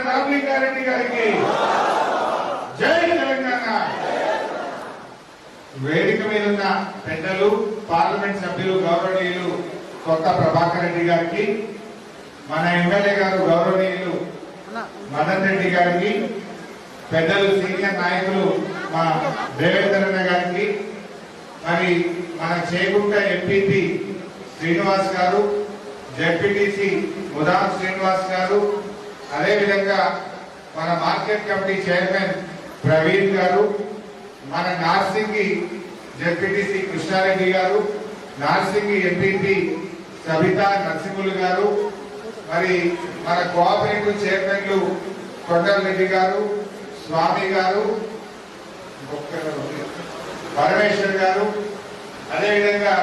రామలింగారెడ్డి గారికి జై తెలంగాణ. వేదిక మీద ఉన్న పెద్దలు, పార్లమెంట్ సభ్యులు, గౌరవనీయులు కొత్త ప్రభాకర్ రెడ్డి గారికి, మన ఎమ్మెల్యే గారు గౌరవనీయులు మదన్ రెడ్డి గారికి, పెద్దలు సీనియర్ నాయకులు మా దేవేందర్ అన్న గారికి, మరి మన చేగుంట ఎంపీపీ శ్రీనివాస్ గారు, జెడ్పీటీసీ ముదాం శ్రీనివాస్ గారు, అదేవిధంగా మన మార్కెట్ కమిటీ చైర్మన్ ప్రవీణ్ గారు, మన నార్సింగి జెడ్పీటీసీ కృష్ణారెడ్డి గారు, నార్సింగి ఎంపీపీ సబితా నరసింహులు గారు, మరి మన కోఆపరేటివ్ చైర్మన్లు కొండలరెడ్డి గారు, స్వామి గారు, పరమేశ్వర్ గారు, అదేవిధంగా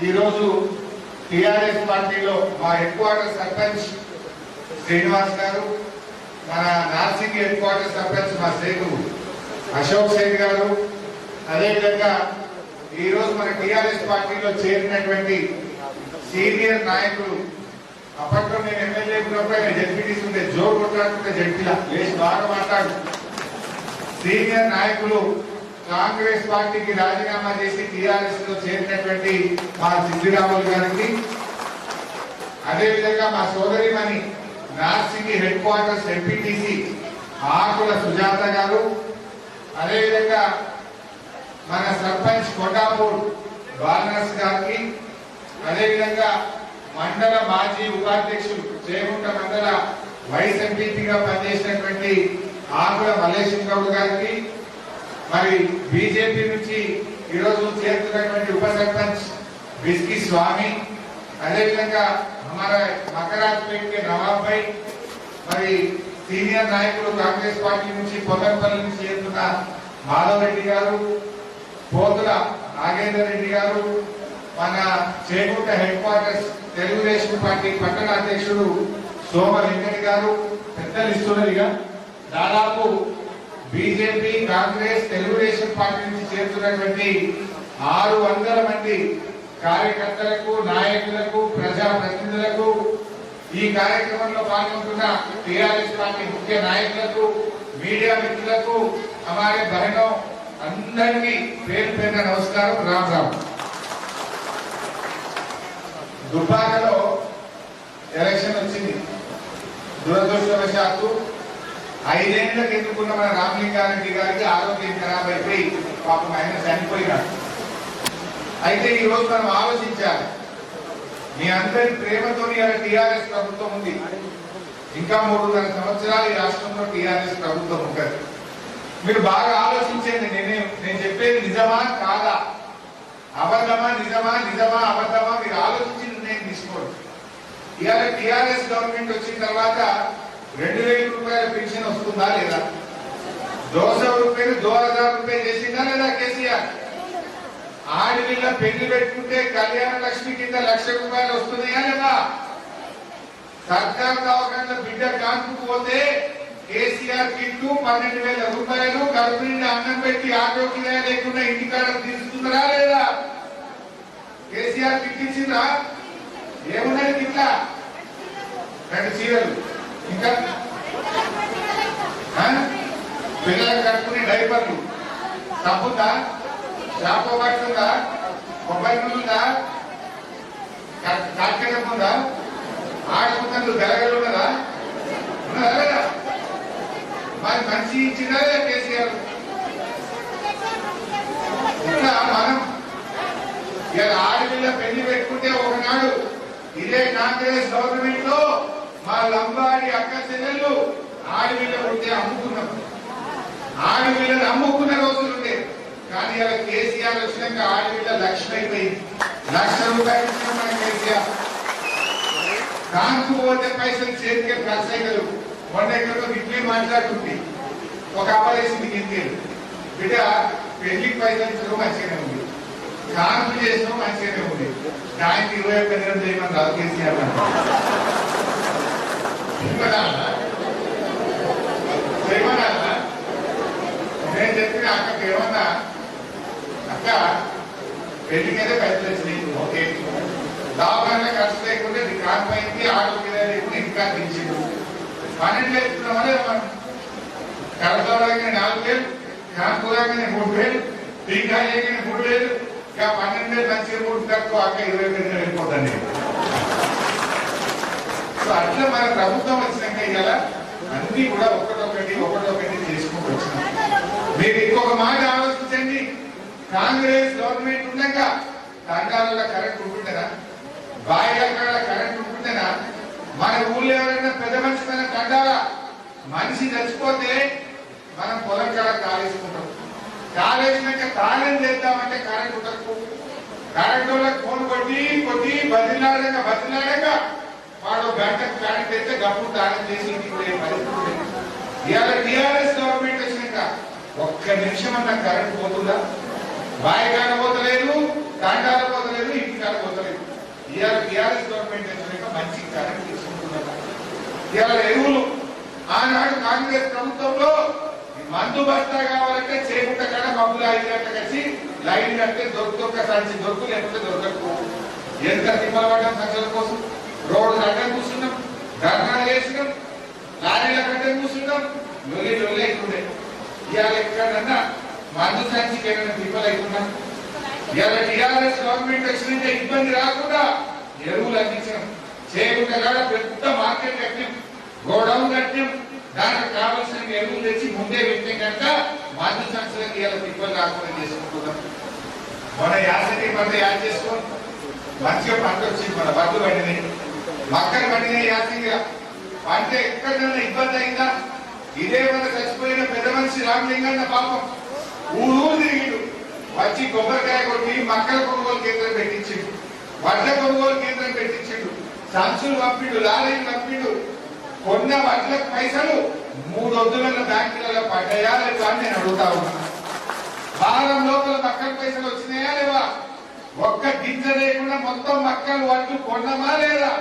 ఈరోజు టిఆర్ఎస్ పార్టీలో మా హెడ్ క్వార్టర్ సర్పంచ్ శ్రీనివాస్ గారు, మన నార్సింగ్ హెడ్ క్వార్టర్ సర్పంచ్ మా సేటు అశోక్ సేన్ గారు, అదేవిధంగా ఈరోజు మన టిఆర్ఎస్ పార్టీలో చేరినటువంటి సీనియర్ నాయకులు, అప్పట్లో నేను ఎమ్మెల్యే ఉన్నప్పుడు ఆయన జడ్పీటీసీ ఉంటే జోరు కొట్లాడుతుంటే జడ్పీలా లేచి బాగా మాట్లాడు. సీనియర్ నాయకులు కాంగ్రెస్ పార్టీకి రాజీనామా చేసి టిఆర్ఎస్ లో చేరినటువంటి మా సిద్ధిరాములు గారికి, అదేవిధంగా మా సోదరిమణి నార్సింగి హెడ్ క్వార్టర్స్ ఎంపీటీసీ ఆకుల సుజాత గారు, అదేవిధంగా మన సర్పంచ్ కొండాపూర్ బాలనర్స్ గారికి, అదేవిధంగా మండల మాజీ ఉపాధ్యక్షులు చేగుంట మండల వైస్ ఎంపీపీగా పనిచేసినటువంటి ఆకుల మల్లేశం గౌడ్ గారికి, మరి బీజేపీ నుంచి ఈరోజు చేరుతున్నటువంటి ఉప సర్పంచ్ బిస్కి స్వామి, అదేవిధంగా हमारा మకరాజ్పేట్ के నవాబ్ భాయ్, మరి సీనియర్ నాయకులు కాంగ్రెస్ పార్టీ నుంచి పొగల్పల్లి నుంచి చేరుతున్న మాధవ్ రెడ్డి గారు, పోతుల నాగేందర్ రెడ్డి గారు, మన Chegunta head quarters Telugu Desam party పట్టణ అధ్యక్షుడు సోమ వెంకట గారు, పెద్దలు ఇస్తున్నదిగా దాదాపు బీజేపీ, కాంగ్రెస్, తెలుగుదేశం పార్టీ నుంచి చేరుతున్నటువంటి 600 మంది కార్యకర్తలకు, నాయకులకు, ప్రజా ప్రతినిధులకు, ఈ కార్యక్రమంలో పాల్గొంటున్న టిఆర్ఎస్ పార్టీ ముఖ్య నాయకులకు, మీడియా మిత్రులకు, हमारे बहनों అందరికీ పేరు పేరున నమస్కారం. రామ్ రామ్. దుబ్బాకలో ఎలక్షన్ వచ్చింది. దురదృష్టవశాత్తు 5 ఏళ్లకు ఎన్నుకున్న మన రామలింగారెడ్డి గారికి ఆరోగ్యం ఖరాబ్ అయిపోయి పాపం ఆయన చనిపోయినాడు. అయితే ఈ రోజు మనం ఆలోచించాలి, మీ అందరి ప్రేమతో టిఆర్ఎస్ ప్రభుత్వం ఉంది. ఇంకా 3.5 సంవత్సరాలు ఈ రాష్ట్రంలో టిఆర్ఎస్ ప్రభుత్వం ఉంటుంది. మీరు బాగా ఆలోచించండి. నేను చెప్పేది నిజమా కాదా, అబద్ధమా నిజమా, నిజమా అబద్ధమా, మీరు ఆలోచించి నిర్ణయం తీసుకోండి. ఇవాళ టిఆర్ఎస్ గవర్నమెంట్ వచ్చిన తర్వాత 2000 రూపాయల పెన్షన్ వస్తుందా లేదా? 200 రూపాయలు 2000 రూపాయలు చేసిందా లేదా కేసీఆర్? ఆడపిల్ల పెళ్లి పెట్టుకుంటే కళ్యాణ లక్ష్మి కింద 1,00,000 రూపాయలు వస్తున్నాయా లేదా? సర్కార్ దవాఖానలో బిడ్డ కాన్పుకు పోతే కేసీఆర్ కిట్టు 12,000 రూపాయలు, కడుపు నిండా అన్నం పెట్టి ఆటో కిరాయి లేకుండా ఇంటికాడ తీసుకున్నారా లేదా? కేసీఆర్ కిట్ ఇచ్చిందా? ఏమున్నది కిట్లా? 2 చీరలు, ఇంకా పిల్లలకు కట్టుకునే డైపర్లు, తప్పుందా? షాపు పడుతుందా? మొబైల్ ఉందా? కాటకం ఉందా? ఆడుకుంటూ గలగలు ఉన్నదా? ఉన్నదా లేదా? మరి మంచి ఇచ్చినా కేసీఆర్. ఇట్లా మనం ఇలా ఆడపిల్ల పెళ్లి పెట్టుకుంటే ఒకనాడు ఇదే కాంగ్రెస్ గవర్నమెంట్ లో మా లంబాడి అక్క చెల్లెళ్ళు ఆడపిల్ల ఉంటే అమ్ముకున్నాం. ఆడపిల్లని అమ్ముకున్న రోజులు ఉండే. కానీ ఇలా కేసీఆర్ వచ్చినాక ఆడపిల్ల 1,00,000 అయిపోయింది. 1,00,000 రూపాయలు ఇచ్చిన మన కేసీఆర్. కాంకు పోతే పైసలు చేతికి ఖర్చు అయ్యగలవు. మొన్న ఎక్కడో ఇట్లే మాట్లాడుతుంది. ఒక అవ్వలేసింది కింది బిడ్డ పెళ్లికి పైసలు ఇచ్చడం మంచిగానే ఉంది, కాన్పు చేసడం మంచిగానే ఉంది, దానికి 21 దినం చేయమని రాదు కేసీఆర్. చేయమన్నా నేను చెప్పిన అక్కకి ఏమన్నా, అక్క పెళ్లికైతే పైసలు వచ్చినాయి, ఓకే, దవాఖాన ఖర్చు లేకుండా కాన్పు అయింది, ఆటో కిరాయి లేకుండా ఇంకా దించిండు, 12 వేసుకున్నామని మనం కడపడగానే 4000, కాంపురాగానే 3000, టీకాయగానే 3000, ఇంకా 12 మంచిగా 3 తక్కువ అక్క 20,000 వెళ్ళిపోతాను. సో అట్లా మన ప్రభుత్వం వచ్చినాక ఇవాళ అన్ని కూడా ఒకటొకటి చేసుకుంటూ వచ్చినాం. మీరు ఇంకొక మాట ఆలోచించండి, కాంగ్రెస్ గవర్నమెంట్ ఉండగా తండాలలో కరెంట్ ఉంటుండేనా, బాయిల కాడ కరెంట్ ఉంటుండేనా? మన ఊళ్ళో ఎవరైనా పెద్ద మనిషి మన తండాల మనిషి చచ్చిపోతే మనం పొలం కాడ కాలేసుకుంటాం. కాలేసినాక తాళం చేద్దామంటే కరెంట్ ఉండకు. కరెంట్ వాళ్ళకి ఫోన్ కొట్టి బతిలాడక వాడు గంటకు కరెంట్ అయితే గప్పుడు తాళం చేసి ఇంటికి పోయే పరిస్థితి. ఇవాళ టీఆర్ఎస్ గవర్నమెంట్ వచ్చినాక ఒక్క నిమిషం అన్న కరెంట్ పోతుందా? బాయి కాడ పోతలేదు, తాండాల పోతలేదు, ఇంటి కాడ పోతలేదు. ఇవాళ టీఆర్ఎస్ గవర్నమెంట్ వచ్చినాక మంచి కరెంట్ తీసుకుంటున్నారు. ఇవాళ ఎరువులు ఆనాడు కాంగ్రెస్ ప్రభుత్వంలో మందు బస్తా కావాలంటే చేకుంట కాడ మబ్బులు 5 గంటలకు వచ్చి లైన్ కడితే దొరక సంచి దొరుకు, లేకపోతే దొరకకు. ఎంత తిమ్మల పడ్డాం సంచుల కోసం. రోడ్డు అడ్డం కూర్చున్నాం, ధర్నాలు వేసినాం, లారీల అడ్డం కూర్చున్నాం, లొల్లి అవుతుండే. ఇవాళ ఎక్కడన్నా మందు సంచికి ఏమైనా తిప్పలు అవుతున్నాం. ఇవాళ టీఆర్ఎస్ గవర్నమెంట్ వచ్చినంటే ఇబ్బంది రాకుండా ఎరువులు అందించాం. చేయకుండా కాడ పెద్ద మార్కెట్ కట్టినాం, గోడౌన్ కట్టినాం. దానికి కావాల్సిన ఎరువులు తెచ్చి ముందే పెట్టిన కనుక మందు సంచులకు ఇవాళ తిప్పలు రాకుండా చేసుకుంటున్నాం. మన యాసకి పంట యాడ్ చేసుకోండి, మంచిగా పంట వచ్చింది. మన వడ్లు పండినాయి, మక్కలు పండినాయి. యాసంగిగా పంట ఎక్కడైనా ఇబ్బంది అయిందా? ఇదే మన చచ్చిపోయిన పెద్ద మనిషి రామలింగన్న పాపం ఊరు తిరిగిడు, వచ్చి కొబ్బరికాయ కొట్టి మక్కల కొనుగోలు కేంద్రం పెట్టించిండు, వడ్ల కొనుగోలు కేంద్రం పెట్టించిండు, సంచులు పంపిడు, లారీలు పంపిడు. కొన్న వడ్లకు పైసలు 3 వద్దుల బ్యాంకులలో పడ్డాయా లేవా అని నేను అడుగుతా ఉన్నా. వారం లోపల మక్కల పైసలు వచ్చినాయా లేవా? ఒక్క గింజ లేకుండా మొత్తం మక్కలు వడ్లు కొన్నమా లేదా?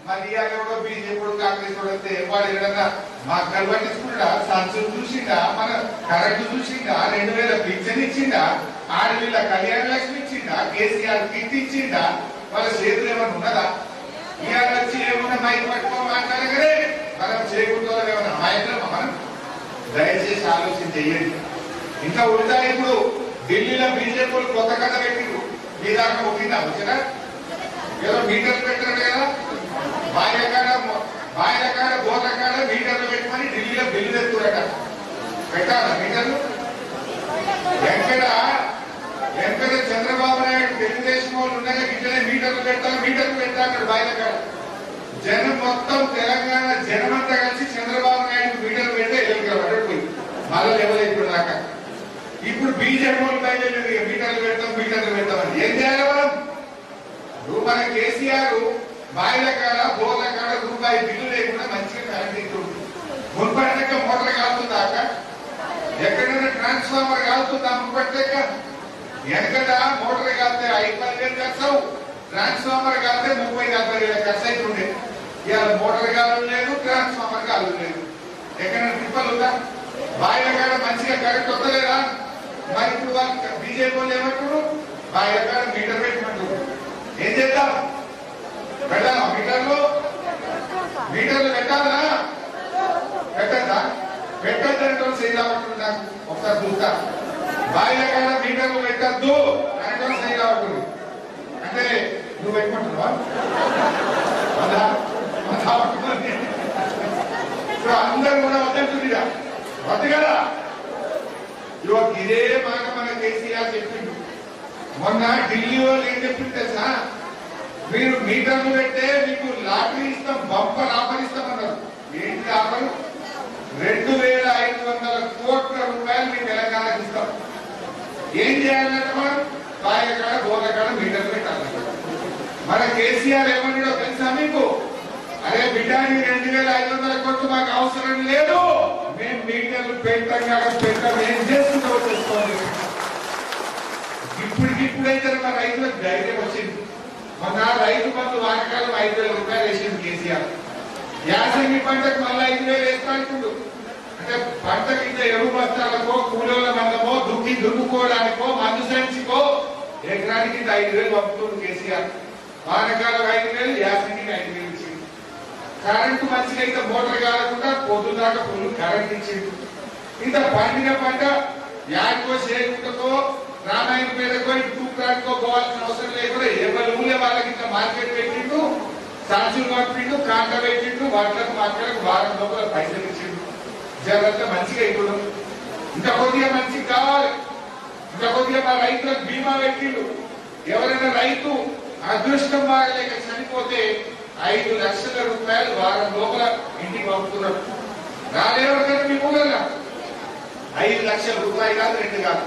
మరి ఎవడో బీజేపీ కాంగ్రెస్ వస్తే వాడు ఏదన్నా మక్కలు పట్టించుకుంటా, సంచులు చూసిండా, మన కరెంటు చూసిండా, 2000 పింఛన్ ఇచ్చిండా, ఆడపిల్ల కళ్యాణ లక్ష్మి ఇచ్చిండా, కేసీఆర్ కిట్ ఇచ్చిండా? వాళ్ళ చేతులు ఏమన్నా ఉన్నదా? ఇవాళ వచ్చి ఏమన్నా మైక్ పట్టుకోని మాట్లాడగలే మనం చేయకుండా ఏమన్నా అమాయకులమా మనం? దయచేసి ఆలోచన చెయ్యండి. ఇంకా ఉల్టా ఇప్పుడు ఢిల్లీలో బీజేపీ కొత్త కథ పెట్టిండు. మీ దాకా ముట్టిందా? వచ్చినా ఏదో మీటర్లు పెట్టారు కదా, బాయిల కాడ బోర్ల కాడ మీటర్లు పెట్టమని ఢిల్లీలో బిల్లు తెచ్చురట. పెట్టాలా మీటర్లు? ఎక్కడ చంద్రబాబు నాయుడు తెలుగుదేశం వాళ్ళు ఉండగా ఇట్లనే మీటర్లు పెట్టాలి బాయిల కాడ. జనం మొత్తం తెలంగాణ జనమంతా కలిసి చంద్రబాబు నాయుడు మీటర్లు పెడితే ఎలుగులో పడకపోయింది. మళ్ళీ ఎవరైపోయి దాకా ఇప్పుడు బీజేపీ వాళ్ళు బయలుదేరి మీటర్లు పెడతామని ఏం చేయాలి మనం? మన కేసీఆర్ బాయిల కాడ బోర్ల కాడ రూపాయి బిల్లు లేకుండా మంచిగా కరెంట్ ఇస్తుంది. మున్పడక మోటార్ కాలుతుందాక, ఎక్కడైనా ట్రాన్స్ఫార్మర్ కాలుతుందా? మున్పడక వెనకట మోటార్ కాలితే 5-10,000 ఖర్చు, ట్రాన్స్ఫార్మర్ కాలితే 30-40,000 ఖర్చు అవుతుండే. ఇవాళ మోటార్ కాలం లేదు, ట్రాన్స్ఫార్మర్ కాలం లేదు. ఎక్కడైనా ట్రిప్పలు ఉందా? బాయిల కాడ మంచిగా కరెంట్ వస్తలేదా? మరి ఇప్పుడు వాళ్ళు బీజేపీ వాళ్ళు ఏమంటారు? బాయిల కాడ మీటర్ పెట్టమంటారు. ఏం చేద్దాం? పెట్టాలా మీటర్లు పెట్టాలా? పెట్టద్దా? పెట్టద్దంటే చేయలేమంటుంది. నాకు ఒకసారి చూస్తా. బాయిల కాడ మీటర్లు పెట్టద్దు అంటే చేయలేమంటుంది. అంటే నువ్వు పెట్టుకుంటున్నావా? అందరూ కూడా వద్దంటుందిగా, వద్దు కదా. ఇదే మాట మన కేసీఆర్ చెప్పిండు. మొన్న ఢిల్లీ వాళ్ళు ఏం చెప్పింది తెలుసా? మీరు మీటర్లు పెట్టే మీకు లాటరీ ఇస్తాం, బంపర్ ఆఫర్ ఇస్తామన్నారు. ఏంటి ఆఫర్? 2,500 కోట్ల రూపాయలు మీ తెలంగాణకి ఇస్తాం. ఏం చేయాలంటే మనం బాయిల కాడ బోర్ల కాడ మీటర్లు పెట్టాలి. మన కేసీఆర్ ఏమన్నాడో తెలుసా మీకు? అరే బిడ్డాన్ని 2,500 కోట్లు మాకు అవసరం లేదు, మేము మీటర్లు పెట్టాం ఏం చేస్తుందో తెలుసుకోవాలి. ఇప్పుడైతే మన రైతులకు ధైర్యం వచ్చింది. మొన్న రైతు బంధు వానకాలం 5,000 రూపాయలు వేసింది కేసీఆర్. యాసంగి పంటకు మళ్ళీ 5,000 వేస్తా అంటుండు. అంటే పంట కింద ఎరువు బస్తాలకో, కూలీల మందమో, దున్నుకోవడానికో, మందు సంచికో ఎకరానికి 5,000 పంపుతుంది కేసీఆర్. వానకాలం 5,000, యాసంగికి 5,000 ఇచ్చింది. కరెంటు మంచిగా ఇంత మోటార్ కాలకుండా పొద్దుదాకా ఫుల్ కరెంట్ ఇచ్చిండు. ఇంత పండిన పంట యాకో చేయకుండాకో రామాయణపేటకో తూకాడుకో పోవాల్సిన అవసరం లేకుండా ఎవరి ఊళ్ళో వాళ్ళకి ఇంత మార్కెట్ పెట్టిండు, సంచులు పంపిండు, కాంట పెట్టిండు, వాటికి మాట్లాడకు వారం లోపల పైసలు ఇచ్చిండు. జనంతా మంచిగా ఇప్పుడు ఇంకా కొద్దిగా మంచిగా కావాలి, ఇంకా కొద్దిగా మా రైతులకు బీమా పెట్టిండు. ఎవరైనా రైతు అదృష్టం బాగలేక చనిపోతే 5 లక్షల రూపాయలు వారం లోపల ఇంటికి పంపుతున్నారు. రాలేవరు మీ ఊళ్ళో 5 లక్షల రూపాయలు కాదు, 2 కాదు.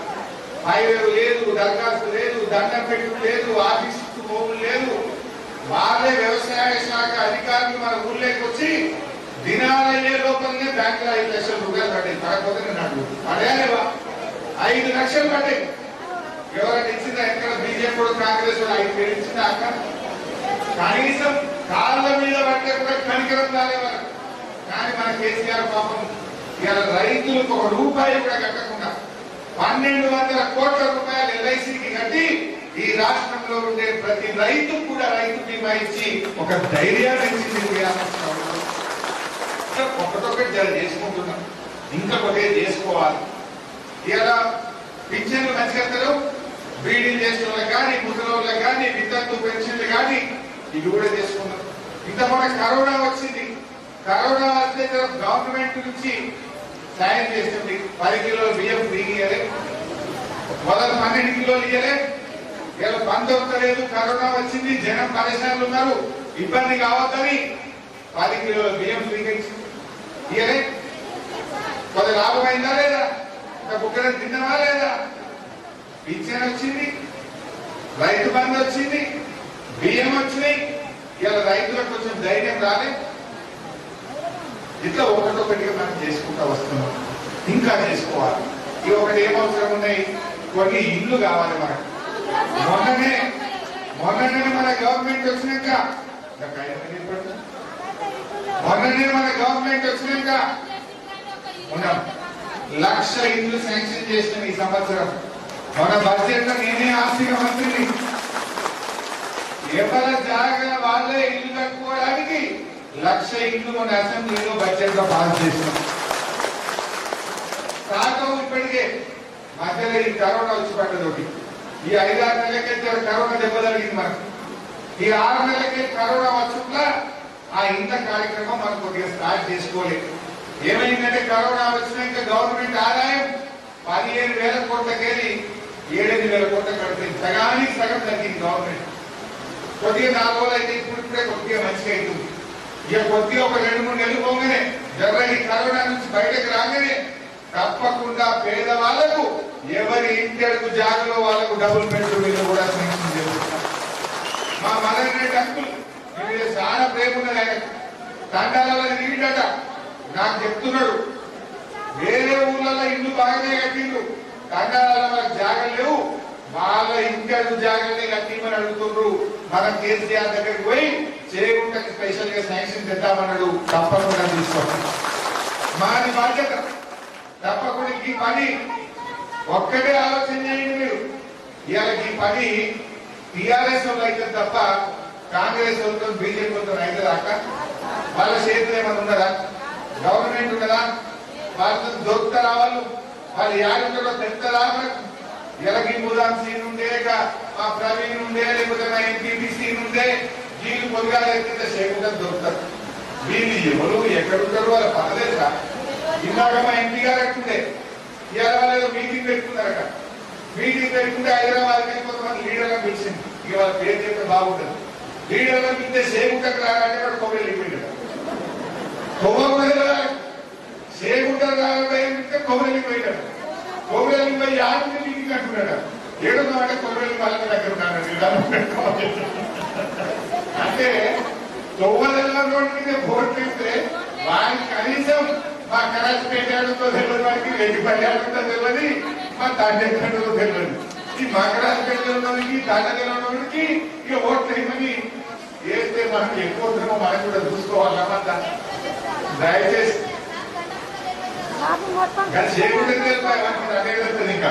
హైవే లేదు, దరఖాస్తు లేదు, దండం పెట్టు లేదు, ఆఫీస్ భూములు లేదు. వాళ్ళే వ్యవసాయ శాఖ అధికారులు మన ఊళ్ళోకి వచ్చి దినాలయ్యే లోపలనే బ్యాంకులో 5 లక్షల రూపాయలు పడ్డాయి. పడకపోతే నాకు పడేవా 5 లక్షలు పడ్డాయి. ఎవరైనా ఇచ్చిందా? ఎక్కడ బీజేపీ కాంగ్రెస్ 5 వేలు ఇచ్చిందా? అక్కడ కనీసం కాళ్ళ మీద పట్టే కూడా కనికరం రాలేవారు. కానీ మన కేసీఆర్ పాపం ఇవాళ రైతులకు 1 రూపాయి కూడా కట్టకుండా 1200 కోట్ల రూపాయలు ఎల్ఐసికి కట్టి ఈ రాష్ట్రంలో ఉండే ప్రతి రైతు కూడా రైతు బీమా ఇచ్చి ఒక ధైర్యాన్ని ఇచ్చింది. ఒకటొకటి చేసుకుంటున్నాం, ఇంకా ఒకటి చేసుకోవాలి. ఇలా పింఛన్లు మంచిగా బీడీలు చేసిన వాళ్ళకి కానీ, ముసలి వాళ్ళకి కానీ, వితంతు పెన్షన్లు కానీ ఇవి కూడా చేసుకున్నాం. ఇంత మన కరోనా వచ్చింది. కరోనా వస్తే గవర్నమెంట్ నుంచి సాయం చేస్తుంది. 10 కిలోల బియ్యం ఫ్రీగా ఇయ్యలే, మొదలు 12 కిలోలు ఇయ్యలే. ఇలా బంద్ అవుతలేదు, కరోనా వచ్చింది, జనం పరిశ్రమలు ఉన్నారు, ఇబ్బంది కావద్దని 10 కిలోల బియ్యం ఫ్రీగా ఇయ్యలే. కొద్ది లాభం అయిందా లేదా? బుక్కలు తిన్నవా లేదా? పింఛన్ వచ్చింది, రైతు బంధు వచ్చింది, బియ్యం వచ్చినాయి. ఇలా రైతులకు కొంచెం ధైర్యం రాలే. ఇట్లా ఒకటొకటిగా మనం చేసుకుంటా వస్తున్నాం, ఇంకా చేసుకోవాలి. ఇవి ఒకటి ఏమవసరం ఉన్నాయి, కొన్ని ఇల్లు కావాలి మనకు. మొన్ననే మన గవర్నమెంట్ వచ్చినాక ఉన్నాం 1,00,000 ఇల్లు శాంక్షన్ చేసిన ఈ సంవత్సరం. మన బడ్జెట్ లో నేనే ఆర్థిక మంత్రిని. ఎవరి జాగా వాళ్ళే ఇల్లు కట్టుకోవడానికి 1,00,000 ఇల్లు మన అసెంబ్లీలో బడ్జెట్ లో పాస్ చేసినాం. కాక ఇప్పటికే మధ్యలో ఈ కరోనా వచ్చి పడ్డది. ఈ 5-6 నెలలకే కరోనా దెబ్బ జరిగింది మనకు. ఈ 6 నెలలకే కరోనా వచ్చుట్లా ఆ ఇంత కార్యక్రమం మనం కొద్దిగా స్టార్ట్ చేసుకోలేదు. ఏమైందంటే కరోనా వచ్చినాక గవర్నమెంట్ ఆదాయం 15,000 కోట్లకెళ్ళి 7,000 కోట్ల కడుతుంది. సగానికి సగం తగ్గింది గవర్నమెంట్. కొద్దిగా 4 రోజులు అయితే ఇప్పుడే కొద్దిగా మంచిగా అవుతుంది. ఇక కొద్దిగా ఒక 2-3 నెలలు పోగానే ఈ కరోనా నుంచి బయటకు రాగానే తప్పకుండా పేదవాళ్లకు ఎవరి ఇంటి అడుగు జాగలో వాళ్ళకు డబుల్ బెడ్రూమ్ కూడా శాంక్షన్ చేస్తున్నారు. మా మదర్ రెడ్డి అంకుల్ చాలా ప్రేమ ఉన్నది ఆయన. తండాలలో నీడట నాకు చెప్తున్నాడు, వేరే ఊర్లలో ఇల్లు బాగానే కట్టిండు, తండాలలో మనకు జాగలు లేవు, వాళ్ళ ఇంటి అడుగు జాగలనే కట్టిమని అడుగుతున్నారు. మనం కేసీఆర్ దగ్గరికి పోయి చేయకుండా స్పెషల్ గా శాంక్షన్ తెద్దామన్నాడు. తప్పకుండా తీసుకోండి, మాది బాధ్యత. తప్పకుండా ఈ పని ఒక్కటే ఆలోచన చేయండి మీరు. ఇవాళ ఈ పని టీఆర్ఎస్ వాళ్ళు అయితే తప్ప కాంగ్రెస్ వాళ్ళతో బీజేపీ వాళ్ళతో అయితే దాకా వాళ్ళ చేతులు ఏమైనా ఉన్నదా? గవర్నమెంట్ ఉన్నదా? వాళ్ళతో దొరుకుతారా? వాళ్ళు యాడుంటారో తెలుస్తారా? ఎలకి ముదాంసీ నుండే, మా ప్రవీణ్ ఉండే, లేకపోతే మా ఎంపీటీసీ నుండే వీళ్ళు పొద్దుగా ఎత్తితే చేయకుండా దొరుకుతారు. వీళ్ళు ఎవరు ఎక్కడుంటారు వాళ్ళ పర్లేదా? ఇందాక మా ఎంపీ గారు ఎట్టుండే ఇవాళ వాళ్ళు మీటింగ్ పెట్టుకున్నారట. మీటింగ్ పెట్టుకుంటే హైదరాబాద్కి కొంతమంది లీడర్లను పిలిచింది. ఇక వాళ్ళ పేరు చెప్తే బాగుంటుంది. లీడర్లను పిలిస్తే సేగుంటకు రాలంటే వాడు కొబ్బరి వెళ్ళిపోయింది. సేగుంటకు రాలంటే కొబ్బరి వెళ్ళిపోయాడు. కొబ్బరి వెళ్ళిపోయి ఆడుంటే మీటింగ్ అంటున్నాడు. ఏడున్నా అంటే కొబ్బరి వాళ్ళ దగ్గర ఉన్నాడు. అంటే తొవ్వదల్లోకి భోట్ చేస్తే వారికి కనీసం మా కరాచి పెట్టాడుతో తెలియదు, వారికి రెడ్డి పడ్డాడుతో తెలియదు, మా తాండేఖండో తెలియదు. ఈ మా కరాచి పెట్టడానికి తాండకి ఇక ఓట్లు వేయమని వేస్తే మనం ఎక్కువ మనం కూడా చూసుకోవాలన్నమాట. దయచేసి ఇంకా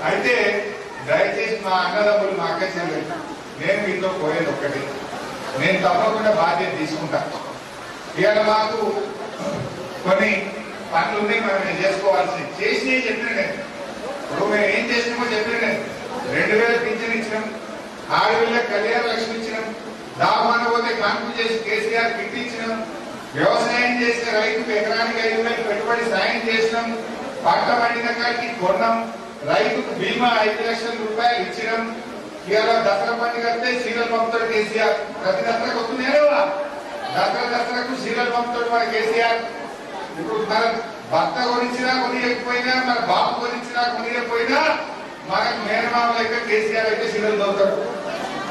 అయితే దయచేసి మా అన్నదమ్ములు మా అక్క చెల్లెలు నేను మీతో పోయేది ఒక్కటి, నేను తప్పకుండా బాధ్యత తీసుకుంటా. ఇవాళ మాకు కొన్ని పనులు ఉన్నాయి, మనం చేసుకోవాల్సి చేసి చెప్పిన నేను ఇప్పుడు మేము ఏం చేసినామో చెప్పిన నేను 2000 పింఛన్ ఇచ్చినాం, ఆడపిల్లలకు కళ్యాణ లక్ష్మి ఇచ్చినాం, దామాన పోతే కాన్పు చేసి కేసీఆర్ కిట్ ఇచ్చినాం, వ్యవసాయం చేసే రైతుకు ఎకరానికి 5,000 పెట్టుబడి సాయం చేసినాం, పంట పండిన కాడికి కొన్నాం, రైతుకు బీమా 5 లక్షల రూపాయలు ఇచ్చినాం. ఇవాళ దసరా పండుగ వస్తే సీరియల్ పంపుతాడు కేసీఆర్, ప్రతి దసరాకు వస్తున్నాయా దసరాకు సీరియల్ పంపుతాడు మన కేసీఆర్. ఇప్పుడు మన భర్త కొనిచ్చినా కొనియకపోయినా, మన బాబు కొనిచ్చినా కొనియకపోయినా మనకు మేనమామ లెక్క కేసీఆర్ అయితే సీరియల్ చదువుతాడు,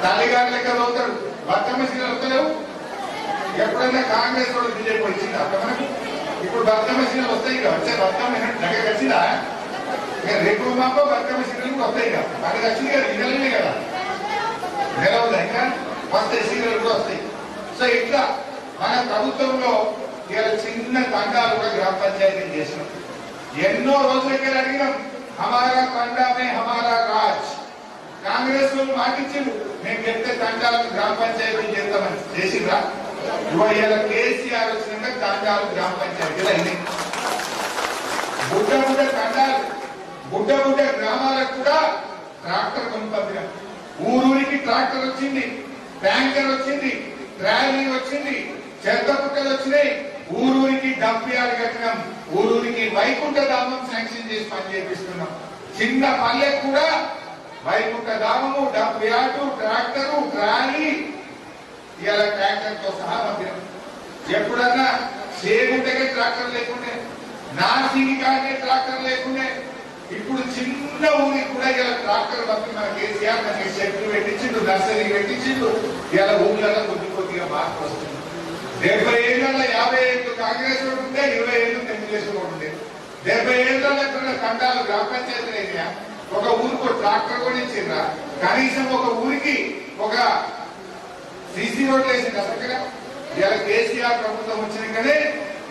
తల్లిగారి లెక్క చదువుతాడు. బతుకమ్మ సీరియల్ వస్తలేవు, ఎప్పుడైనా కాంగ్రెస్ వాళ్ళు బీజేపీ వచ్చింది అక్కడ మనకి. ఇప్పుడు బతుకమ్మ సీరియల్ వస్తాయి కదా, వచ్చే బతుకమ్మ దగ్గర వచ్చిందా రేపు మాపో బతుకమ్మ సీరియల్ కూడా వస్తాయి కదా, అది వచ్చింది కదా, నెలలే కదా, నెలవుదా ఇంకా వస్తాయి సీరియల్ కూడా వస్తాయి. సో ఇట్లా మన ప్రభుత్వంలో ఇలా చిన్న తండాలు కూడా గ్రామ పంచాయతీలు చేసినాం. ఎన్నో రోజులకి అడిగినాం, హమారా తండా మే హమారా రాజ్. కాంగ్రెస్ వాళ్ళు మాటించిండు, మేము చెప్తే తండాలు గ్రామ పంచాయతీలు చేస్తామని. చేసిండ్రా? ఇవాళ కేసీఆర్ వచ్చినాక తండాలు గ్రామ పంచాయతీలు అయినాయి. బుడ్డ బుడ్డ తండాలు, బుడ్డ బుడ్డ గ్రామాలకు కూడా ట్రాక్టర్ కొనుక్కొచ్చినాం. ఊరూరికి ట్రాక్టర్ వచ్చింది, ట్యాంకర్ వచ్చింది, ట్రాలీ వచ్చింది, చెత్త పుట్టలు వచ్చినాయి. ఊరూరికి డంపియాలు కట్టినాం, ఊరూరికి వైకుంఠ ధామం శాంక్షన్ చేసి పని చేపిస్తున్నాం. చిన్న పల్లెకు కూడా వైకుంఠ ధామము, డంపియాడు, ట్రాక్టరు, ట్రాలీ, ఇలా ట్రాక్టర్ తో సహా పంపినాం. ఎప్పుడన్నా చేగుంటకే ట్రాక్టర్ లేకుండే, నాసికి కాకే ట్రాక్టర్ లేకుండే, ఇప్పుడు చిన్న ఊరికి కూడా ఇలా ట్రాక్టర్ పంపి మన కేసీఆర్ మనకి చెట్లు పెట్టించిండు, నర్సరీ పెట్టించిండు. ఇలా ఊళ్ళలో కొద్ది కొద్దిగా మార్పు వస్తుంది. 70 ఏళ్ళలో 50 ఏళ్ళు కాంగ్రెస్ రోడ్డు ఉంటే 20 ఏళ్ళు తెలుగుదేశం రోడ్డు ఉండే. 70 ఏళ్ళలో ఎక్కడ తండాలు గ్రామ పంచాయతీలు అయినా ఒక ఊరికి ఒక ట్రాక్టర్ కూడా ఇచ్చిండ్రా? కనీసం ఒక ఊరికి ఒక సీసీ రోడ్లు వేసింది అసలు. ఇలా కేసీఆర్ ప్రభుత్వం వచ్చినాకనే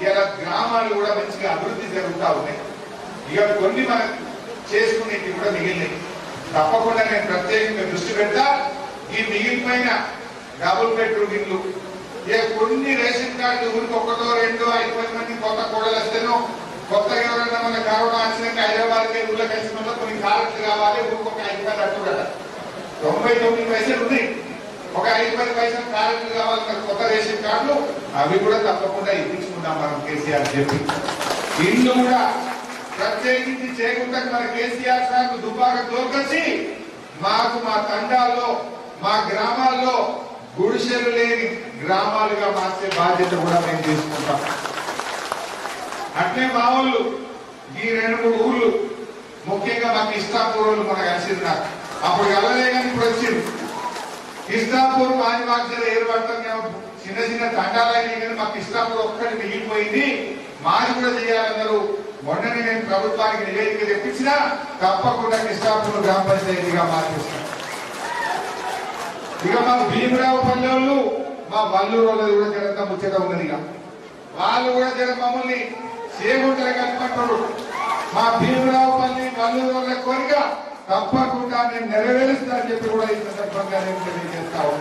ఇలా గ్రామాలు కూడా మంచిగా అభివృద్ధి జరుగుతూ ఉన్నాయి. ఇక కొన్ని మనం చేసుకునేవి కూడా మిగిలినాయి. తప్పకుండా నేను ప్రత్యేకంగా దృష్టి పెడతా. ఈ మిగిలిపోయిన డబుల్ బెడ్రూమ్ ఇల్లు, కొన్ని రేషన్ కార్డు ఊరికి 1, 2, 5 మంది కొత్త కోడలు వస్తేనో, కొత్తగా ఎవరైనా మన కరోనా వచ్చినాక హైదరాబాద్ ఊళ్ళో కలిసిన కొన్ని కార్డులు కావాలి, ఊరికి ఒక 5 రూపాయలు అట్టు కదా, 99 పైసలు ఉన్నాయి. ఒక 5-10 పైసలు కార్డులు కావాలి కొత్త రేషన్ కార్డులు, అవి కూడా తప్పకుండా ఇప్పించుకుంటాం మనం కేసీఆర్ చెప్పి. ఇల్లు కూడా ప్రత్యేకించి చేయకుండా మన కేసీఆర్ సార్ దుబ్బాక తోకొచ్చి మాకు మా తండాల్లో, మా గ్రామాల్లో గుడిసెలు లేని గ్రామాలుగా మార్చే బాధ్యత కూడా మేము తీసుకుంటాం. అట్లే మా ఊళ్ళు ఈ 2-3 ఊళ్ళు, ముఖ్యంగా మాకు ఇష్టాపూర్లు మనకు కలిసింది. నాకు అప్పుడు వెళ్ళలే కానీ ఇప్పుడు వచ్చింది. ఇష్టాపూర్ మాజీ ఏర్పడతాం, చిన్న చిన్న తండాలైనా కానీ మాకు ఇష్టాపూర్ ఒక్కటి మిగిలిపోయింది, మాది కూడా చేయాలన్నారు. మొన్ననే నేను ప్రభుత్వానికి నివేదిక తెప్పించినా తప్పకుండా ఇష్టాపూర్ గ్రామ పంచాయతీగా మార్పిస్తాం. ఇక మా భీమరావు పల్లెలు, మా వల్లూరు వాళ్ళది కూడా జరంతా ముచ్చట ఉన్నది. ఇక వాళ్ళు కూడా జర మమ్మల్ని చేగుంటలు కలుపుకుంటారు. మా భీమరావు పల్లి వల్లూరు వాళ్ళ కోరిక తప్పకుండా నేను నెరవేరుస్తా అని చెప్పి కూడా ఈ సందర్భంగా నేను తెలియజేస్తా हूं।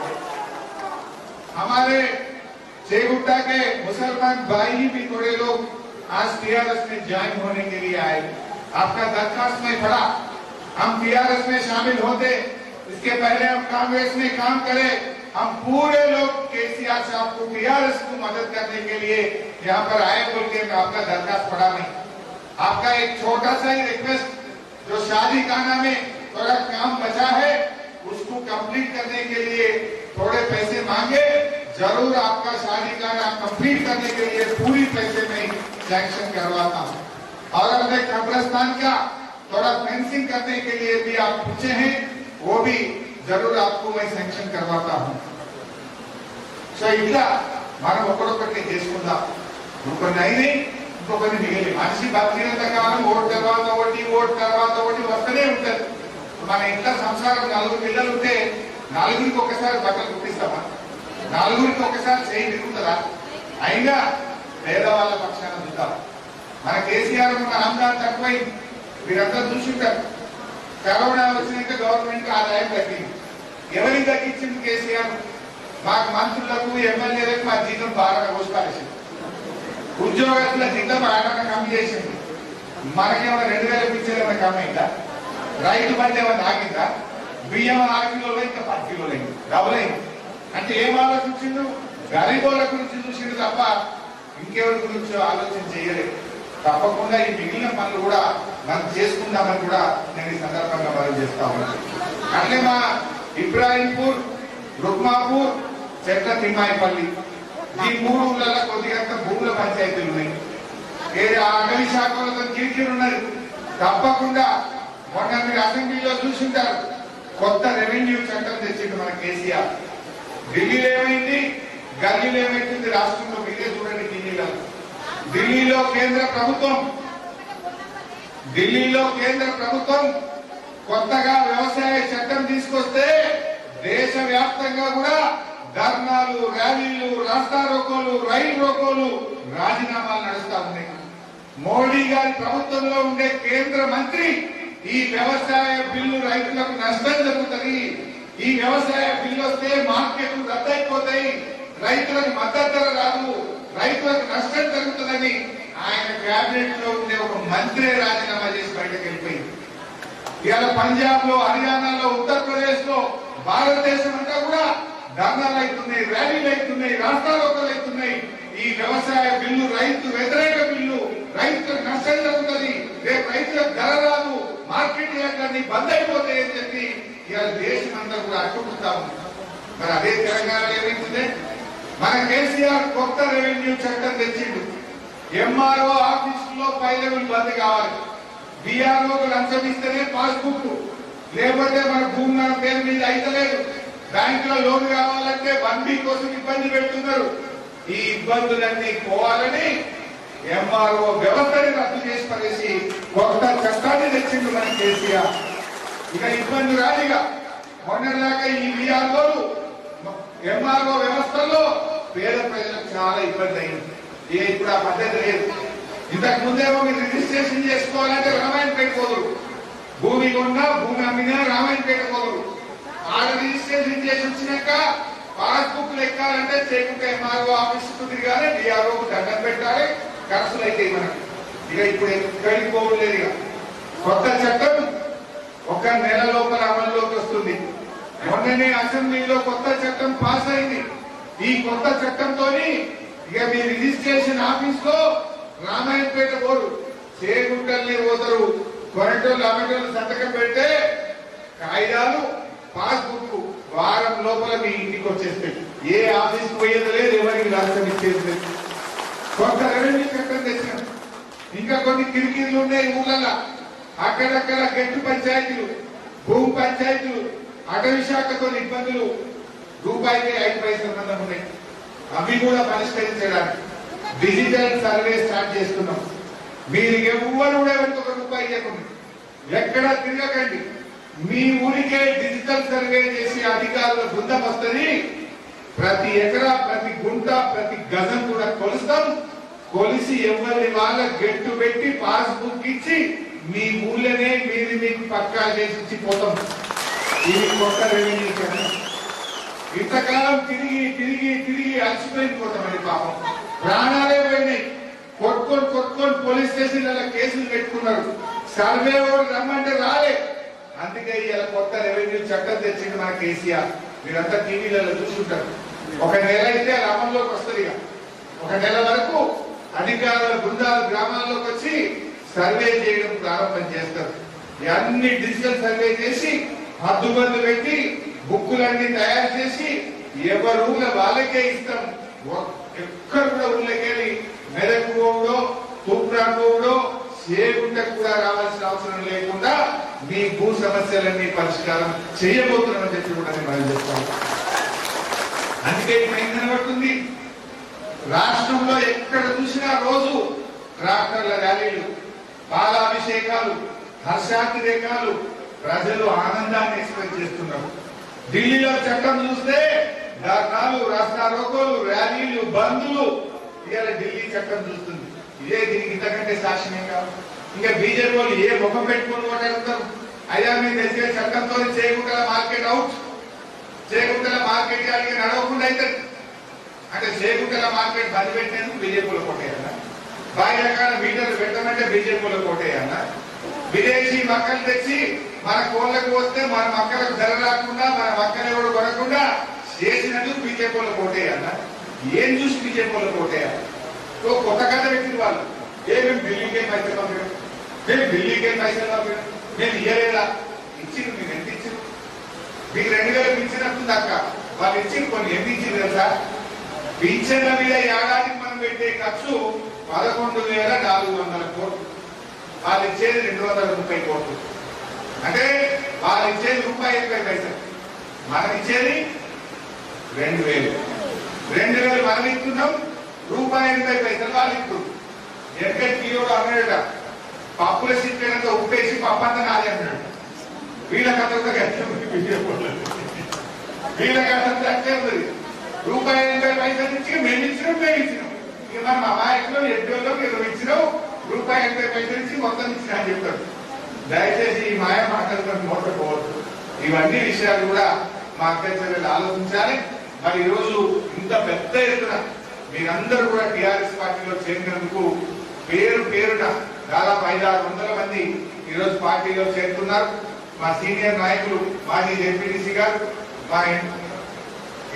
हमारे चेगुट्टा के मुसलमान भाई भी थोड़े लोग आज टीआरएस में ज्वाइन होने के लिए आए। आपका दरखास्त में पड़ा, हम टीआरएस में शामिल होते, इसके पहले हम कांग्रेस में काम करें। हम पूरे लोग केसीआर साहब को टीआरएस को मदद करने के लिए यहाँ पर आए बोल के आपका दरखास्त पड़ा नहीं। आपका एक छोटा सा ही रिक्वेस्ट, जो शादी खाना में थोड़ा काम बचा है उसको कंप्लीट करने के लिए थोड़े पैसे मांगे, जरूर आपका शादी खाना कंप्लीट करने के लिए पूरी पैसे में सैंक्शन करवाता हूँ। और अपने कब्रिस्तान का थोड़ा फेंसिंग करने के लिए भी आप पूछे हैं, वो भी जरूर आपको मैं सैंक्शन करवाता हूँ। సో ఇట్లా మనం ఒక్కడొక్కటి చేసుకుందాం. ఇంకొన్ని అయినాయి, ఇంకొకటి మిగిలి. మనిషి బతికినంత కాలం ఓటు తర్వాత ఒకటి, ఓటు తర్వాత ఒకటి వస్తూనే ఉంటుంది. మన ఇంట్లో సంసారం 4 పిల్లలు ఉంటే 4గురికి ఒకసారి బట్టలు కుట్టిస్తామా? 4గురికి ఒకసారి చేయి తిరుగుతుందా? అయినా పేదవాళ్ళ పక్షాన చూద్దాం. మన కేసీఆర్ ఉన్న ఆందోళన తక్కువైంది, మీరంతా చూసుంటారు. కరోనా వచ్చినాక గవర్నమెంట్ ఆదాయం తగ్గింది. ఎవరికి తగ్గించింది కేసీఆర్? మాకు మంత్రులకు ఎమ్మెల్యేలకు మా జీతం బాగా కోసుకాల్సింది. ఉద్యోగస్తుల జీతం ఆయన కమ్మి చేసింది. మనకేమైనా 2000 పిచ్చేది ఏమైనా కమ్మి అయిందా? రైతు బండి ఏమైనా ఆగిందా? బియ్యం 6 కిలోలు ఇంకా 10 కిలోలు అయింది, డబుల్ అయింది. అంటే ఏం ఆలోచించిండు? గరీబోళ్ళ గురించి చూసిండు తప్ప ఇంకెవరి గురించి ఆలోచన చేయలేదు. తప్పకుండా ఈ మిగిలిన పనులు కూడా మనం చేసుకుందామని కూడా నేను ఈ సందర్భంగా మనం చేస్తా ఉన్నాను. అట్లే మా ఇబ్రాహీంపూర్, రుక్మాపూర్, చెట్ల తిమ్మాయిపల్లి ఈ 3 ఊళ్ళలో కొద్దిగా భూముల పంచాయతీలు ఉన్నాయి. అటవీ శాఖ వాళ్ళతో కిరికిరి ఉన్నది. తప్పకుండా మొన్న మీరు అసెంబ్లీలో చూసింటారు, కొత్త రెవెన్యూ చట్టం తెచ్చింది మన కేసీఆర్. ఢిల్లీలో ఏమైంది, గల్లీలో ఏమైతుంది, రాష్ట్రంలో మీరే చూడండి. ఢిల్లీలో కేంద్ర ప్రభుత్వం కొత్తగా వ్యవసాయ చట్టం తీసుకొస్తే దేశవ్యాప్తంగా కూడా ధర్నాలు, ర్యాలీలు, రాస్తా రోకోలు, రైలు రోకోలు, రాజీనామాలు నడుస్తా ఉన్నాయి. మోడీ గారి ప్రభుత్వంలో ఉండే కేంద్ర మంత్రి ఈ వ్యవసాయ బిల్లు రైతులకు నష్టం జరుగుతుంది, ఈ వ్యవసాయ బిల్లు వస్తే మార్కెట్లు రద్దయిపోతాయి, రైతులకు మద్దతు ధర రాదు, రైతులకు నష్టం జరుగుతుందని ఆయన క్యాబినెట్ లో ఉండే ఒక మంత్రి రాజీనామా చేసి బయటకు వెళ్ళిపోయింది. ఇవాళ పంజాబ్ లో, హర్యానాలో, ఉత్తరప్రదేశ్ లో, భారతదేశం అంతా కూడా ధర్నాలు అవుతున్నాయి, ర్యాలీలు అవుతున్నాయి, రాష్ట్రాలోకలు అవుతున్నాయి. ఈ వ్యవసాయ బిల్లు రైతు వ్యతిరేక బిల్లు, రైతులకు నష్టం జరుగుతుంది, రేపు రైతులకు ధర రాదు, మార్కెట్ యార్డ్లన్నీ బంద్ అయిపోతాయని చెప్పి ఇవాళ దేశం అంతా కూడా అడ్డుకుంటా ఉంది. మరి అదే తెలంగాణలో ఏమైంది? మన కేసీఆర్ కొత్త రెవెన్యూ చట్టం తెచ్చిండు. ఎంఆర్ఓ ఆఫీసులో పై లెవెల్ బంద్ కావాలి, బీఆర్ఓ లంచం ఇస్తేనే పాస్బుక్, లేకపోతే మన భూమి మన పేరు మీద అయితలేదు, బ్యాంకులో లోన్ కావాలంటే 1 వీక్ కోసం ఇబ్బంది పెడుతున్నారు. ఈ ఇబ్బందులన్నీ పోవాలని ఎంఆర్ఓ వ్యవస్థని రద్దు చేసి పడేసి కొత్త చట్టాన్ని తెచ్చిండు మన కేసీఆర్. ఇక ఇబ్బంది రాదుగా. మొన్నటిదాకా ఈ బీఆర్ఓలు, ఎంఆర్ఓ వ్యవస్థల్లో పేద ప్రజలకు చాలా ఇబ్బంది అయింది. ఇప్పుడు ఆ పద్ధతి లేదు. ఇంతకు ముందేమో మీరు రిజిస్ట్రేషన్ చేసుకోవాలంటే రామాయణపేట పోదురు, భూమి కొన్నా భూమి అమ్మినా రామాయణపేట పోదురు. ఆడ రిజిస్ట్రేషన్ చేసి వచ్చినాక పాస్బుక్ లెక్కాలంటే చేయకుండా ఎంఆర్ఓ ఆఫీస్ తిరగాలి, డిఆర్ఓకు దండం పెట్టాలి, ఖర్చులు అయితే మనకి. ఇక ఇప్పుడు ఎక్కడికి పోవట్లేదు. ఇక కొత్త చట్టం 1 నెల లోపల అమల్లోకి వస్తుంది. మొన్ననే అసెంబ్లీలో కొత్త చట్టం పాస్ అయింది. ఈ కొత్త చట్టంతో ఇక మీ రిజిస్ట్రేషన్ ఆఫీస్ లో రామాయణపేట పోరు, చేగుంటల్ని పోతారు, కొనటోళ్ళు అమ్మటోళ్ళు సంతకం పెడితే కాగితాలు, పాస్బుక్ వారం లోపల మీ ఇంటికి వచ్చేస్తాయి. ఏ ఆఫీస్ పోయేది లేదు, ఎవరికి రాష్ట్రం ఇచ్చేది లేదు. కొత్త రెవెన్యూ చట్టం తెచ్చిన ఇంకా కొన్ని కిరికిరీలు ఉన్నాయి ఊళ్ళల్లో. అక్కడక్కడ గట్టు పంచాయతీలు, భూమి పంచాయతీలు, అటవీ శాఖతో ఇబ్బందులు, రూపాయికి 5 పైసలు సంబంధం ఉన్నాయి. అవి కూడా పరిష్కరించడానికి డిజిటల్ సర్వే స్టార్ట్ చేస్తున్నాం. మీరు ఎవ్వరు కూడా ఎవరికి ₹1 ఇవ్వకండి, ఎక్కడా తిరగకండి. మీ ఊరికే డిజిటల్ సర్వే చేసి అధికారుల బృందం వస్తుంది. ప్రతి ఎకరా, ప్రతి గుంట, ప్రతి గజం కూడా కొలుస్తాం. కొలిసి ఎవరిని వాళ్ళ గెట్టు పెట్టి పాస్బుక్ ఇచ్చి మీ ఊళ్ళనే మీది మీకు పక్కా చేసి ఇచ్చి పోతాం. ఇది కొత్త రెవెన్యూ చట్టం. ఇంతకాలం తిరిగి తిరిగి తిరిగి అలసిపోయిపోతామని పాపం ప్రాణాలే పోయినాయి. కొట్టుకొని పోలీస్ స్టేషన్ల కేసులు పెట్టుకున్నారు. సర్వే వాడు రమ్మంటే రాలే. అందుకే ఇలా కొత్త రెవెన్యూ చట్టం తెచ్చింది మన కేసీఆర్. మీరంతా టీవీలలో చూసుకుంటారు. 1 నెల అయితే అమల్లోకి వస్తుంది. 1 నెల వరకు అధికారుల బృందాలు గ్రామాల్లోకి వచ్చి సర్వే చేయడం ప్రారంభం చేస్తారు. అన్ని డిజిటల్ సర్వే చేసి హద్దుబందు పెట్టి బుక్కులన్నీ తయారు చేసి ఎవరు ఊళ్ళో వాళ్ళకే ఇస్తాం. ఎక్కడ కూడా ఊళ్ళకెళ్ళి మెదక్ పోవడో, తూప్రాన్ పోవడో, చేయకుంటకు కూడా రావాల్సిన అవసరం లేకుండా మీ భూ సమస్యలన్నీ పరిష్కారం చేయబోతున్నామని చెప్పి కూడా మనం చెప్తాం. అందుకే ఇప్పుడు ఏం కనబడుతుంది, రాష్ట్రంలో ఎక్కడ చూసినా రోజు ట్రాక్టర్ల ర్యాలీలు, పాలాభిషేకాలు, హర్షాతిరేకాలు, ప్రజలు ఆనందాన్ని ఎక్స్ప్రెస్ చేస్తున్నారు. ఢిల్లీలో చట్టం చూస్తే ధర్నాలు, రాస్తారోకోలు, ర్యాలీలు, బంద్లు. ఇవాళ ఢిల్లీ చట్టం చూస్తుంది. ఇదే దీనికి ఇంతకంటే సాక్ష్యం కాదు. ఇంకా బీజేపీ వాళ్ళు ఏ ముఖం పెట్టుకుని మాట్లాడతారు. అయ్యా మీరు తెచ్చే చట్టంతో చేయకుండా మార్కెట్ అవుట్, చేయకుండా మార్కెట్ నడవకుండా అవుతుంది. అంటే చేయకుండా మార్కెట్ బంద్ పెట్టినందుకు బీజేపీలో కొట్టేయాలి. 10 రకాల మీటర్లు పెట్టమంటే బీజేపీలో కోటేయన్న. విదేశీ మక్కలు తెచ్చి మన కోళ్ళకు వస్తే మన మక్కలకు ధర రాకుండా మన మక్కలు ఎవరు కొనకుండా చేసినట్టు బీజేపీలో కోటేయన్న. ఏం చూసి బీజేపీలో కోటేయాలి? కొత్త కథ పెట్టిన వాళ్ళు మేము ఢిల్లీకే పైసలు పంపినాం, మేము ఢిల్లీకే పైసలు పంపినాం, మేము ఇయ్యలేదా? ఇచ్చింది. మీరు ఎంత ఇచ్చింది? మీకు 2000 ఇచ్చినట్టుంది అక్క. వాళ్ళు ఇచ్చింది కొన్ని ఎంత ఇచ్చింది తెలుసా? పింఛన్ల మీద ఏడాదికి మనం పెట్టే ఖర్చు 11,400 కోట్లు. వాళ్ళు ఇచ్చేది 230 కోట్లు. అంటే వాళ్ళు ఇచ్చేది ₹1.80, మనం ఇచ్చేది 2,000. 2,000 మనం ఇస్తున్నాం, ₹1.80 వాళ్ళు ఇస్తున్నారు. ఎక్కడ కిలోడు అన్నాడట, పప్పుల సిద్ధంగా ఉప్పేసి పప్పంతా నాది అన్నాడు. వీళ్ళ కథంతా వీళ్ళ కథంతా అట్లే ఉంది. ₹1.80 ఇచ్చి మేము ఇచ్చినాం. ఇక మనం అమాయకులు 7 రోజుల్లో ఇచ్చినాం, ₹1.80 ఇచ్చి మొత్తం ఇచ్చిన అని చెప్తాడు. దయచేసి ఈ మాయ మాటలు మోసపోవద్దు. ఇవన్నీ విషయాలు కూడా మా అధ్యక్షులు ఆలోచించాలి. మరి ఈరోజు ఇంత పెద్ద ఎత్తున మీరందరూ కూడా టీఆర్ఎస్ పార్టీలో చేరినందుకు పేరున దాదాపు 500-600 మంది ఈరోజు పార్టీలో చేరుతున్నారు. మా సీనియర్ నాయకులు మాజీ ఎంపీటీసీ గారు, మా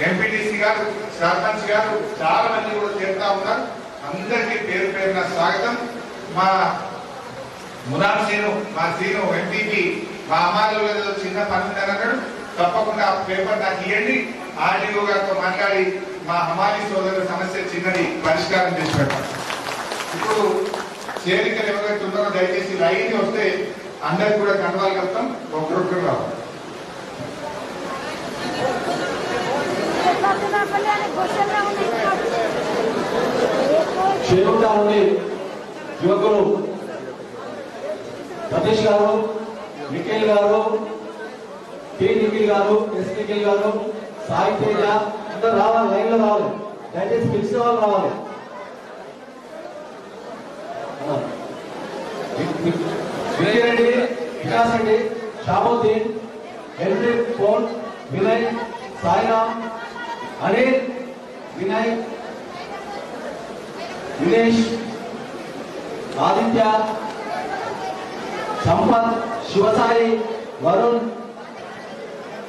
ఎంపీటీసీ గారు, సర్పంచ్ గారు చాలా మంది కూడా చేరుతా ఉన్నారు. అందరికీ పేరున స్వాగతం. మా మునార్ సీను, మా సీను ఎంపీపీ మా అమ్మాయిలో చిన్న పని అన్నాడు, తప్పకుండా ఆ పేపర్ నాకు ఇవ్వండి. ఆర్డీఓ గారితో మాట్లాడి మా హమాలి సోదరుల సమస్య చిన్నది పరిష్కారం చేసి పెట్టాలి. ఇప్పుడు చేరికలు ఎవరైతే ఉన్నారో దయచేసి లైన్ వస్తే అందరికి కూడా కండవాలు కలుపుతాం. ఒక్కరొక్కరు రావాలి. చేరుతా నుండి యువకులు సతీష్ గారు, నిఖిల్ గారు, టి నిఖిల్ గారు, ఎస్ నిఖిల్ గారు, సాయి తేజ అందరూ రావాలి, లైన్ లో రావాలి. దయచేసి పిలిచిన వాళ్ళు రావాలి. Vijaya Reddy, Vikas Reddy, Shabuddin, entry phone, Vinay, Sairam, Anil, Vinay, Vinesh, Aditya, Sampath, Shivasai, Varun,